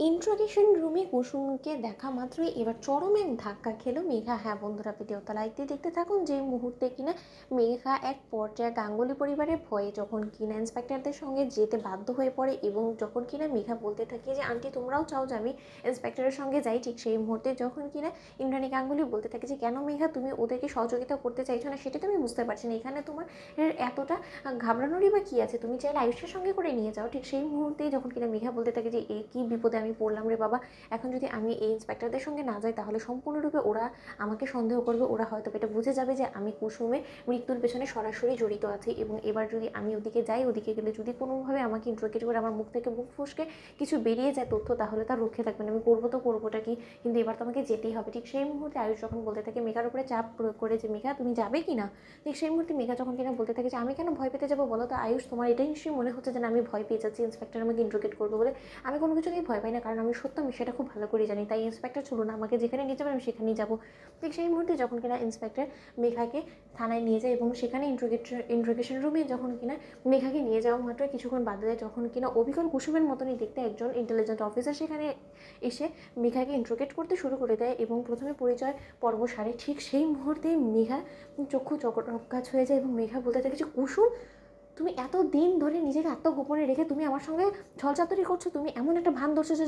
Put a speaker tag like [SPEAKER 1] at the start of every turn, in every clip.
[SPEAKER 1] Interrogation রুমে কুসুমকে দেখা মাত্রই এবার চরম এক ধাক্কা খেলো মেঘা। হ্যাঁ বন্ধুরা, ভিডিওটা লাইক দিয়ে দেখতে থাকুন। যে মুহূর্তে কিনা মেঘা এক পর্যায়ে গাঙ্গুলি পরিবারের ভয়ে যখন কিনা ইন্সপেক্টরদের সঙ্গে যেতে বাধ্য হয়ে পড়ে এবং যখন কিনা মেঘা বলতে থাকে যে আন্টি তোমরাও চাও যে আমি ইন্সপেক্টরের সঙ্গে যাই, ঠিক সেই মুহূর্তে যখন কিনা ইন্দ্রাণী গাঙ্গুলি বলতে থাকে যে কেন মেঘা তুমি ওদেরকে সহযোগিতা করতে চাইছো না, সেটা তুমি বুঝতে পারছি না, এখানে তোমার এতটা ঘাবড়ানোরই বা কী আছে, তুমি চাইলে আয়ুষের সঙ্গে করে নিয়ে যাও। ঠিক সেই মুহূর্তেই যখন কিনা মেঘা বলতে থাকে যে এ কী বিপদে আমি পড়লাম রে বাবা, এখন যদি আমি এই ইন্সপেক্টরদের সঙ্গে না যাই তাহলে সম্পূর্ণরূপে ওরা আমাকে সন্দেহ করবে, ওরা হয়তো এটা বুঝে যাবে যে আমি কুসুমের মৃত্যুর পেছনে সরাসরি জড়িত আছি। এবং এবার যদি আমি ওদিকে যাই, ওদিকে গেলে যদি কোনোভাবে আমাকে ইন্ট্রোগেট করে আমার মুখ থেকে মুখ ফসকে কিছু বেরিয়ে যায় তথ্য, তাহলে তার রক্ষে থাকবে না, আমি করবো তো করবোটা কি, কিন্তু এবার তো আমাকে যেতেই হবে। ঠিক সেই মুহূর্তে আয়ুষ যখন বলতে থাকে মেঘার উপরে চাপ প্রয়োগ করে যে মেঘা তুমি যাবে কি না, ঠিক সেই মুহূর্তে মেঘা যখন কিনা বলতে থাকে যে আমি কেন ভয় পেতে যাবো বলো তো আয়ুষ, তোমার এটাই নিশ্চয়ই মনে হচ্ছে যে না আমি ভয় পেয়ে যাচ্ছি ইন্সপেক্টর আমাকে ইন্ট্রোগেট করবে বলে। আমি কোনো কিছুতেই ভয় পাই না, কারণ আমি সত্য আমি সেটা খুব ভালো করে জানি, তাই ইন্সপেক্টর চলুন আমাকে যেখানে নিয়ে যাবেন আমি সেখানেই যাবো। ঠিক সেই মুহূর্তে যখন কিনা ইন্সপেক্টর মেঘাকে থানায় নিয়ে যায় এবং সেখানে ইন্ট্রোগেশন রুমে যখন কিনা মেঘাকে নিয়ে যাওয়া মাত্র কিছুক্ষণ বাদে যায় যখন কিনা অবিকল কুসুমের মতনই দেখতে একজন ইন্টেলিজেন্ট অফিসার সেখানে এসে মেঘাকে ইন্ট্রোগেট করতে শুরু করে দেয় এবং প্রথমে পরিচয় পর্ব সারে। ঠিক সেই মুহূর্তেই মেঘা চক্ষু চকটকাচ হয়ে যায় এবং মেঘা বলতে থাকে যে কুসুম, তুমি এত দিন ধরে নিজেকে আত্মগোপনে রেখে তুমি আমার সঙ্গে ছলচাতুরি করছো, তুমি এমন একটা ভান ধরছো যে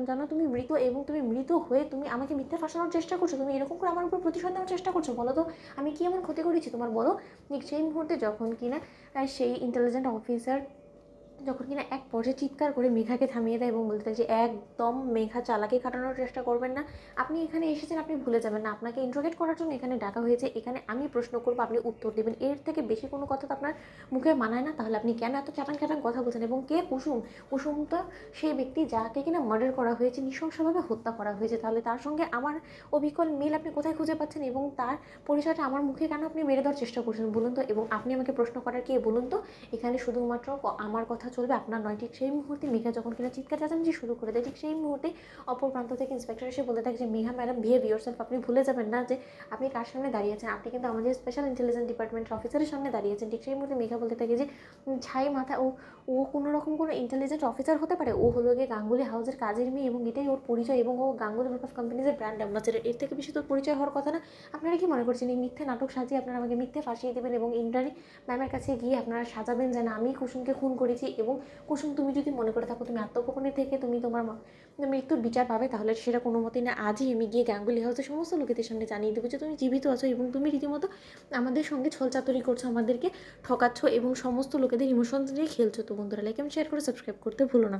[SPEAKER 1] জানো তুমি মৃত, এবং তুমি মৃত হয়ে তুমি আমাকে মিথ্যে ফাঁসানোর চেষ্টা করছো, তুমি এরকম করে আমার উপর প্রতিশোধ নেওয়ার চেষ্টা করছো, বলো তো আমি কি এমন ক্ষতি করেছি তোমার, বলো। ঠিক সেই মুহূর্তে যখন কিনা সেই ইন্টেলিজেন্ট অফিসার যখন কিনা এক পর্যায়ে চিৎকার করে মেঘাকে থামিয়ে দেয় এবং বলতে থাকে যে একদম মেঘা চালাকি খাটানোর চেষ্টা করবেন না, আপনি এখানে এসেছেন আপনি ভুলে যাবেন না, আপনাকে ইন্ট্রোগেট করার জন্য এখানে ডাকা হয়েছে, এখানে আমি প্রশ্ন করবো আপনি উত্তর দেবেন, এর থেকে বেশি কোনো কথা তো আপনার মুখে মানায় না, তাহলে আপনি কেন এত চাটান চাটান কথা বলছেন। এবং কে কুসুম, কুসুম তো সেই ব্যক্তি যাকে কিনা মার্ডার করা হয়েছে, নৃশংসভাবে হত্যা করা হয়েছে, তাহলে তার সঙ্গে আমার অবিকল মিল আপনি কোথায় খুঁজে পাচ্ছেন এবং তার পরিচয়টা আমার মুখে কেন আপনি মেরে দেওয়ার চেষ্টা করছেন বলুন তো, এবং আপনি আমাকে প্রশ্ন করার কে বলুন তো, এখানে শুধুমাত্র আমার কথা চলবে আপনার নয়। ঠিক সেই মুহূর্তে মেঘা যখন কিনা চিৎকার চেঁচামেচি শুরু করে দেয়, ঠিক সেই মুহূর্তে অপর প্রান্ত থেকে ইন্সপেক্টর এসে বলতে থাকে যে মেঘা ম্যাডাম বিহেভ ইয়োরসেলফ, আপনি ভুলে যাবেন না যে আপনি কার সামনে দাঁড়িয়েছেন, আপনি কিন্তু আমাদের স্পেশাল ইন্টেলিজেন্স ডিপার্টমেন্টের অফিসারের সামনে দাঁড়িয়েছেন। ঠিক সেই মুহূর্তে মেঘা বলতে থাকে যে ছাই মাথা, ও ও কোনো রকম কোনো ইন্টেলিজেন্ট অফিসার হতে পারে, ও হলো গিয়ে গাঙ্গুলি হাউসের কাজের মেয়ে এবং এটাই ওর পরিচয়, এবং ও গাঙ্গুলি গ্রুপ অফ কোম্পানিজের ব্র্যান্ড অ্যাম্বাসেডর, এর থেকে বেশি তোর পরিচয় হওয়ার কথা না। আপনারা কি মনে করছেন এই মিথ্যে নাটক সাজিয়ে আপনারা আমাকে মিথ্যে ফাঁসিয়ে দেবেন এবং ইন্দ্রাণী ম্যামের কাছে গিয়ে আপনারা সাজাবেন যে না আমি কুসুমকে খুন করেছি, এবং কুসুম তুমি যদি মনে করে থাকো তুমি আত্মগোপনে থেকে তুমি তোমার মৃত্যুর বিচার পাবে, তাহলে সেটা কোনো মতেই না, আজই আমি গিয়ে গাঙ্গুলি হাউসের সমস্ত লোকেদের সামনে জানিয়ে দেবো যে তুমি জীবিত আছো এবং তুমি রীতিমতো আমাদের সঙ্গে ছলচাতুরি করছো, আমাদেরকে ঠকাচ্ছ এবং সমস্ত লোকেদের ইমোশনস নিয়ে খেলছো। তো বন্ধুরা লাইক এবং শেয়ার করে সাবস্ক্রাইব করতে ভুলো না।